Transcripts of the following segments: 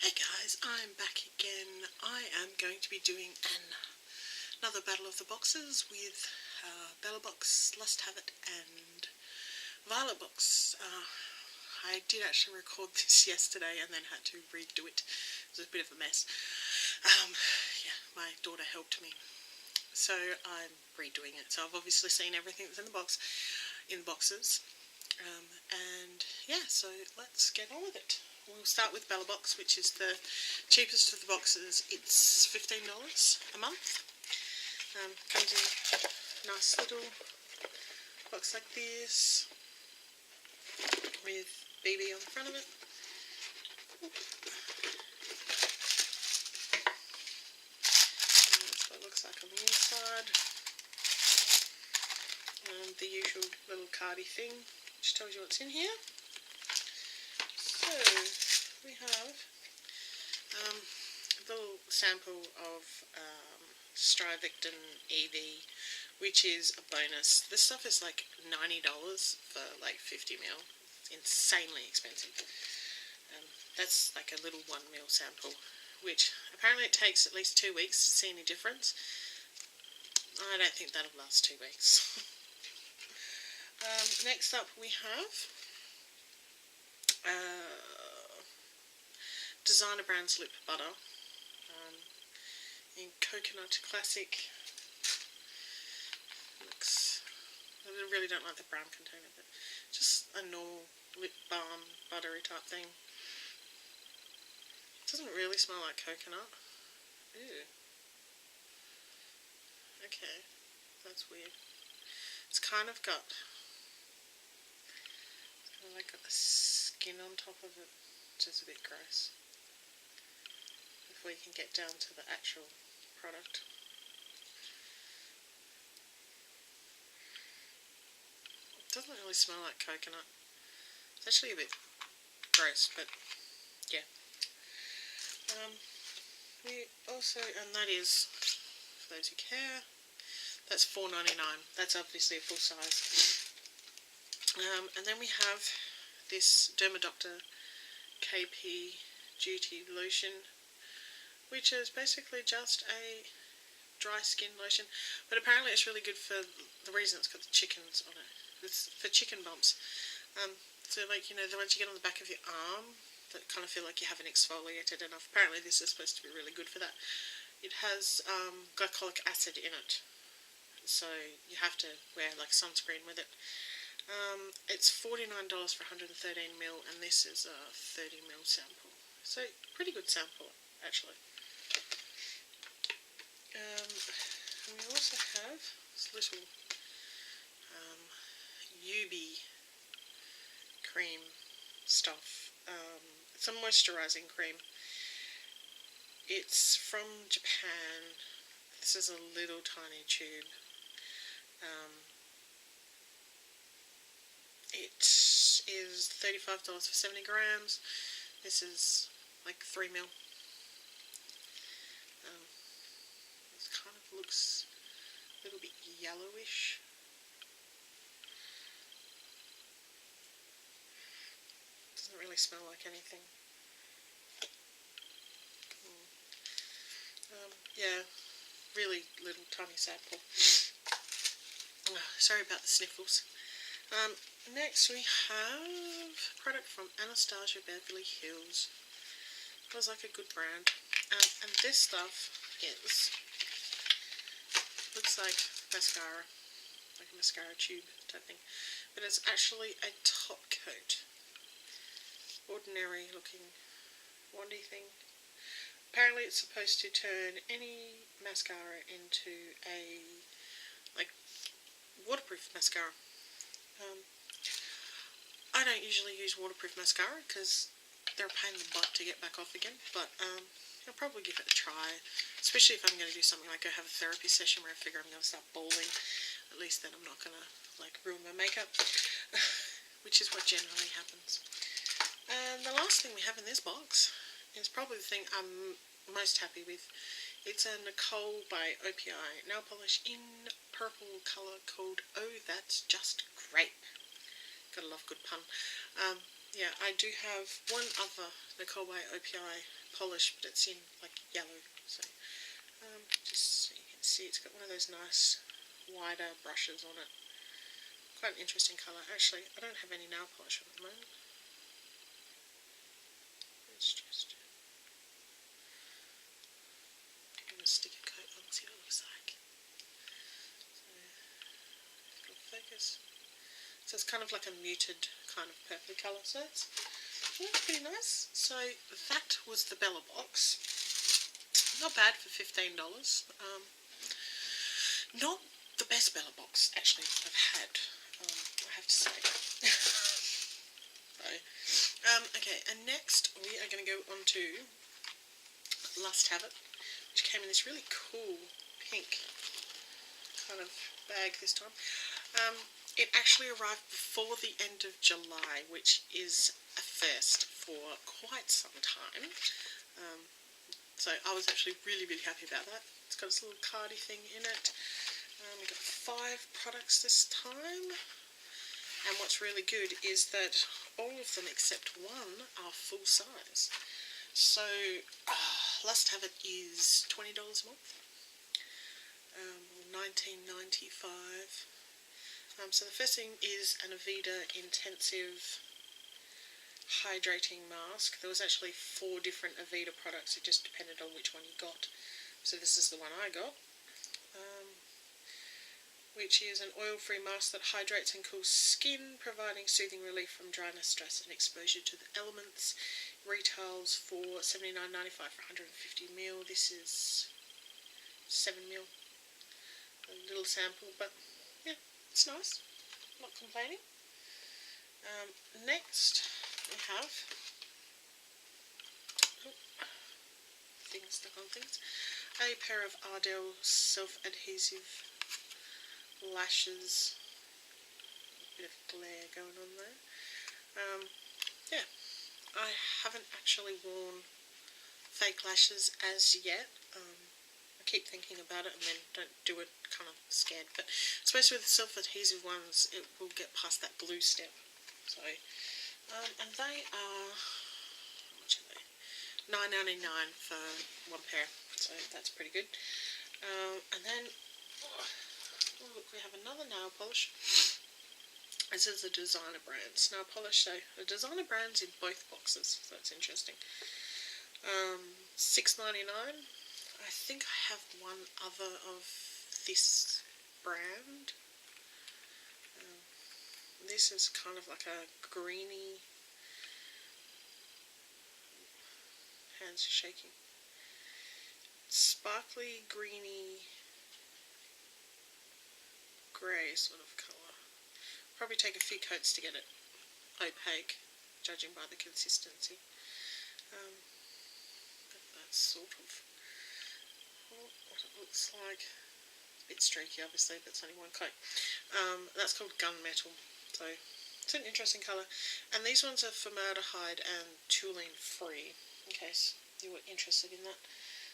Hey guys, I'm back again. I am going to be doing another Battle of the Boxes with Bellabox, Lust Have It, and Bellabox. I did actually record this yesterday and then had to redo it. It was a bit of a mess. Yeah, my daughter helped me, so I'm redoing it. So I've obviously seen everything that's in the boxes, and yeah, so let's get on with it. We'll start with Bellabox, which is the cheapest of the boxes. It's $15 a month. Comes in a nice little box like this with BB on the front of it. And that's what it looks like on the inside. And the usual little cardy thing, which tells you what's in here. So we have a little sample of Strivectin EV, which is a bonus. This stuff is like $90 for like 50ml. It's insanely expensive. That's like a little 1ml sample, which apparently it takes at least 2 weeks to see any difference. I don't think that'll last 2 weeks. Next up we have designer brand slip butter in coconut classic. Looks, I really don't like the brown container, but just a normal lip balm buttery type thing. It doesn't really smell like coconut. Ew. Okay, that's weird. It's kind of got like got the skin on top of it, which is a bit gross. Before you can get down to the actual product. It doesn't really smell like coconut. It's actually a bit gross, but yeah. We also, and that is, for those who care, that's $4.99. That's obviously a full size. And then we have this Dermadoctor KP Duty Lotion, which is basically just a dry skin lotion, but apparently it's really good for the reason it's got the chickens on it. It's for chicken bumps. So like, you know, the ones you get on the back of your arm that kind of feel like you haven't exfoliated enough. Apparently this is supposed to be really good for that. It has glycolic acid in it, so you have to wear like sunscreen with it. It's $49 for 113ml, and this is a 30ml sample. So pretty good sample actually. And we also have this little UB cream stuff. It's a moisturising cream. It's from Japan. This is a little tiny tube. It is $35 for 70 grams. This is like 3ml. It kind of looks a little bit yellowish. Doesn't really smell like anything. Yeah, really little tiny sample. Sorry about the sniffles. Next we have a product from Anastasia Beverly Hills. It was like a good brand. And this stuff looks like mascara, like a mascara tube type thing, but it's actually a top coat. Ordinary looking wandy thing. Apparently it's supposed to turn any mascara into a like waterproof mascara. I don't usually use waterproof mascara because they're a pain in the butt to get back off again, but I'll probably give it a try, especially if I'm going to do something like go have a therapy session where I figure I'm going to start balding. At least then I'm not going to like ruin my makeup, which is what generally happens. And the last thing we have in this box is probably the thing I'm most happy with. It's a Nicole by OPI nail polish in purple colour called Oh That's Just Grape. Gotta love good pun. yeah, I do have one other Nicole by OPI polish, but it's in like yellow. So just so you can see, it's got one of those nice wider brushes on it. Quite an interesting colour. Actually, I don't have any nail polish on at the moment. Let's just give it a sticker coat on, see what it looks like. So, it'll focus. So it's kind of like a muted kind of purpley colour. So that's pretty nice. So that was the Bellabox. Not bad for $15. Not the best Bellabox actually I've had, I have to say. So, okay, and next we are going to go on to Lust Have It, which came in this really cool pink kind of bag this time. It actually arrived before the end of July, which is a first for quite some time. So I was actually really, really happy about that. It's got this little cardy thing in it. We got 5 products this time. And what's really good is that all of them except one are full size. So Lust Have It is $20 a month. $19.95. So the first thing is an Aveda Intensive Hydrating Mask. There was actually 4 different Aveda products, it just depended on which one you got. So this is the one I got, which is an oil-free mask that hydrates and cools skin, providing soothing relief from dryness, stress and exposure to the elements. Retails for $79.95 for 150ml. This is 7ml. A little sample, but yeah, it's nice. Not complaining. Next we have things stuck on things. A pair of Ardell self-adhesive lashes. A bit of glare going on there. Yeah, I haven't actually worn fake lashes as yet. I keep thinking about it and then don't do it, kind of scared. But especially with the self-adhesive ones, it will get past that glue step. So, and they are, how much are they? $9.99 for 1 pair. So that's pretty good. And then, oh look, we have another nail polish. This is the designer brands nail polish. So the designer brands in both boxes. So that's interesting. $6.99. I think I have one other of this brand. This is kind of like a greeny, hands are shaking, sparkly greeny grey sort of colour. Probably take a few coats to get it opaque, judging by the consistency. But that's sort of what it looks like. It's a bit streaky obviously, but it's only 1 coat. That's called Gunmetal. So it's an interesting colour. And these ones are formaldehyde and toluene free, in case you were interested in that.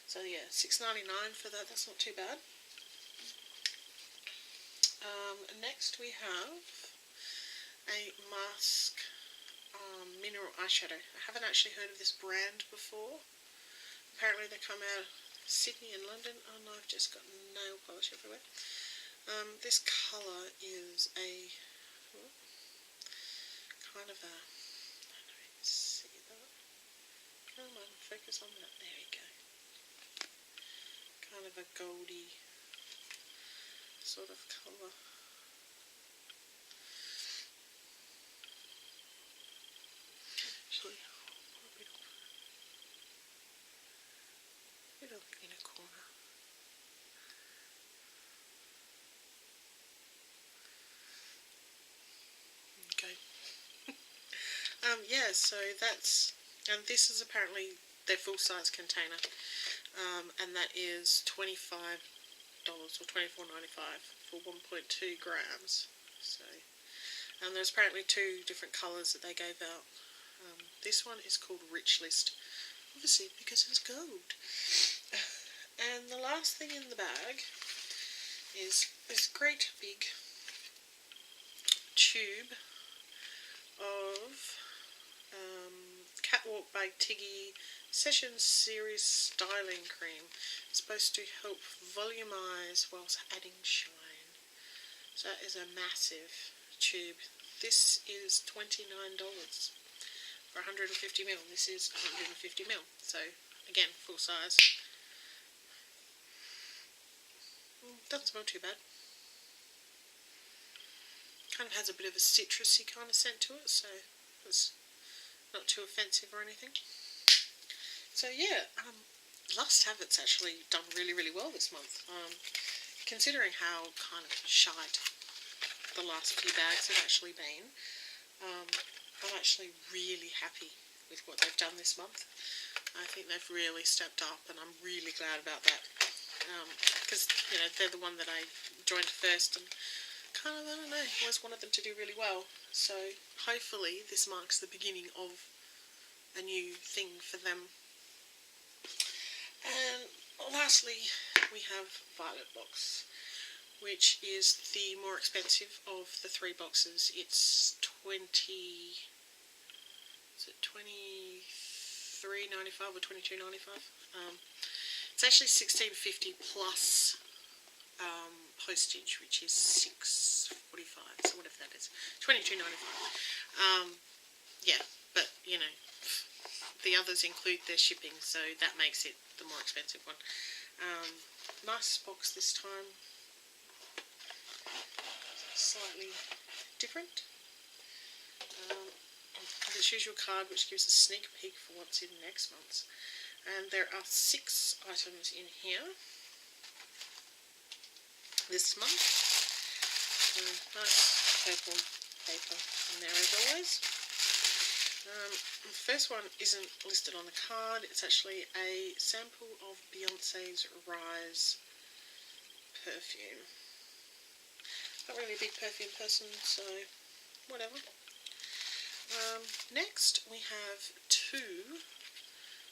So yeah, $6.99 for that. That's not too bad. Next we have a mask mineral eyeshadow. I haven't actually heard of this brand before. Apparently they come out of Sydney and London. Oh no, I've just got nail polish everywhere. This colour is a kind of a, I don't know if you can see that. Come on, focus on that. There you go. Kind of a goldy sort of colour. Actually, a bit of the inner corner. Okay. Yeah, so that's, and this is apparently their full-size container, and that is $25 or $24.95 for 1.2 grams. So, and there's apparently 2 different colours that they gave out. This one is called Rich List, obviously because it's gold. And the last thing in the bag is this great big tube of Catwalk by Tiggy Session Series Styling Cream. It's supposed to help volumize whilst adding shine. So that is a massive tube. This is $29 for 150ml. This is 150ml. So again, full size. Doesn't smell too bad. Kind of has a bit of a citrusy kind of scent to it, so it's not too offensive or anything. So yeah, Lust Habits actually done really, really well this month. Considering how kind of shite the last few bags have actually been, I'm actually really happy with what they've done this month. I think they've really stepped up, and I'm really glad about that. Because, you know, they're the one that I joined first, and kind of, I don't know, always wanted them to do really well. So hopefully this marks the beginning of a new thing for them. And lastly, we have Bellabox, which is the more expensive of the 3 boxes. It's $23.95 or $22.95? It's actually $16.50 plus postage, which is $6.45, so whatever that is, $22.95. Yeah, but you know, the others include their shipping, so that makes it the more expensive one. Nice box this time, slightly different. Its usual card, which gives a sneak peek for what's in next month's. And there are 6 items in here this month. Nice purple paper in there as always. The first one isn't listed on the card. It's actually a sample of Beyonce's Rise perfume. Not really a big perfume person, so whatever. Next we have 2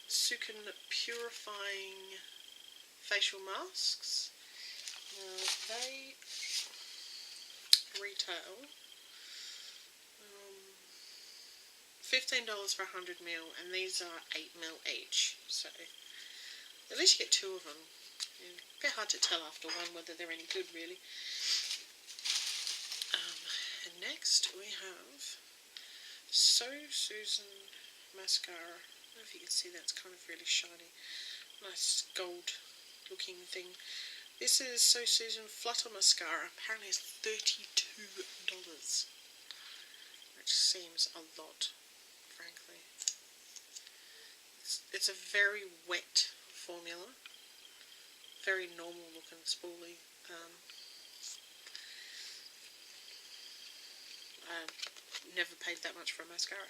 Sukin Purifying Facial Masks. They retail $15 for 100ml, and these are 8ml each, so at least you get 2 of them. Yeah, a bit hard to tell after one whether they're any good, really. And next we have So Susan mascara. I don't know if you can see that, it's kind of really shiny, nice gold looking thing. This is So Susan Flutter Mascara. Apparently it's $32, which seems a lot, frankly. It's a very wet formula, very normal looking, spoolie. I never paid that much for a mascara.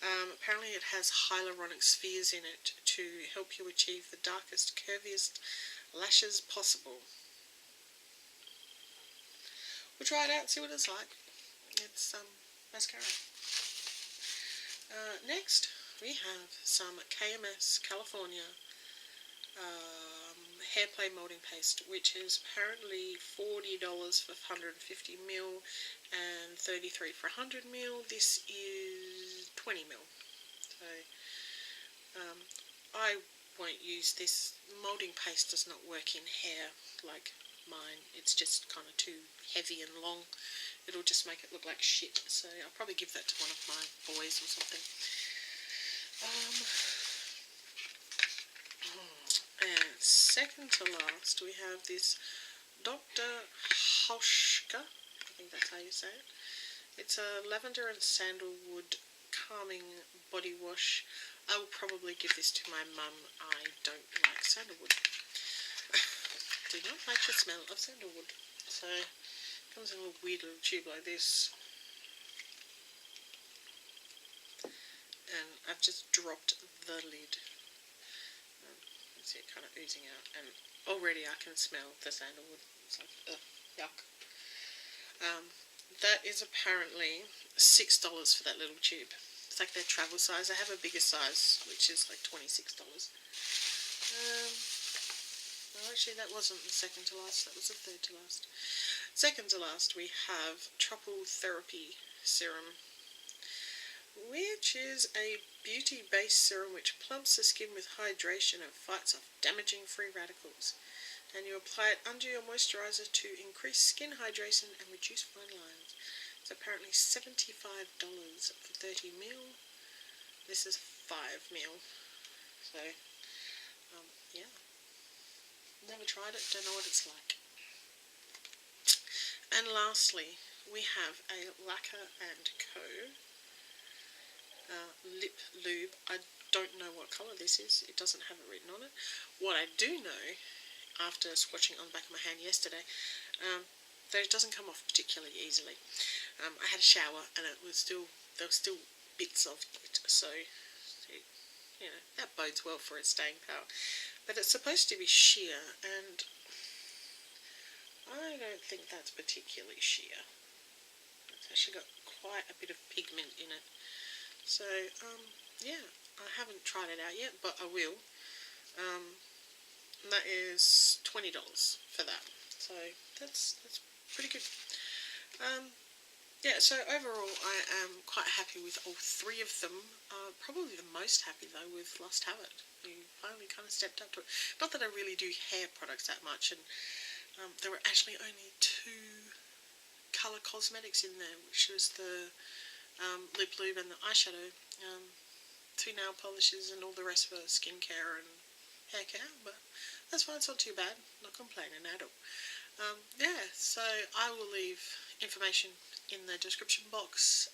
Apparently it has hyaluronic spheres in it to help you achieve the darkest, curviest lashes possible. We'll try it out and see what it's like. It's mascara. Next we have some KMS California hair play molding paste, which is apparently $40 for 150ml and $33 for 100ml. This is 20ml. So I won't use this. Molding paste does not work in hair like mine. It's just kind of too heavy and long. It'll just make it look like shit. So I'll probably give that to one of my boys or something. And second to last, we have this Dr. Hauschka. I think that's how you say it. It's a lavender and sandalwood calming body wash. I will probably give this to my mum. I don't like sandalwood. Do not like the smell of sandalwood. So it comes in a weird little tube like this. And I've just dropped the lid. See it kind of oozing out, and already I can smell the sandalwood. It's like, ugh, yuck. That is apparently $6 for that little tube. It's like their travel size. I have a bigger size, which is like $26. Well, actually, that wasn't the second to last. That was the third to last. Second to last, we have Trouble Therapy Serum. which is a beauty-based serum which plumps the skin with hydration and fights off damaging free radicals. And you apply it under your moisturiser to increase skin hydration and reduce fine lines. It's apparently $75 for 30ml. This is 5ml. So, yeah. Never tried it, don't know what it's like. And lastly, we have a Lacquer & Co. Lip lube. I don't know what colour this is. It doesn't have it written on it. What I do know, after swatching on the back of my hand yesterday, that it doesn't come off particularly easily. I had a shower and there were still bits of it, so it, that bodes well for its staying power. But it's supposed to be sheer, and I don't think that's particularly sheer. It's actually got quite a bit of pigment in it. So, yeah, I haven't tried it out yet, but I will. And that is $20 for that. So that's pretty good. Yeah, so overall I am quite happy with all three of them. Probably the most happy though with Lost Habit, who finally kind of stepped up to it. Not that I really do hair products that much, and there were actually only 2 colour cosmetics in there, which was the lip lube and the eyeshadow, 2 nail polishes, and all the rest were skincare and hair care, but that's fine, it's not too bad, not complaining at all. Yeah, so I will leave information in the description box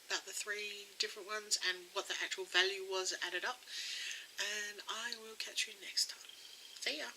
about the 3 different ones and what the actual value was added up, and I will catch you next time. See ya!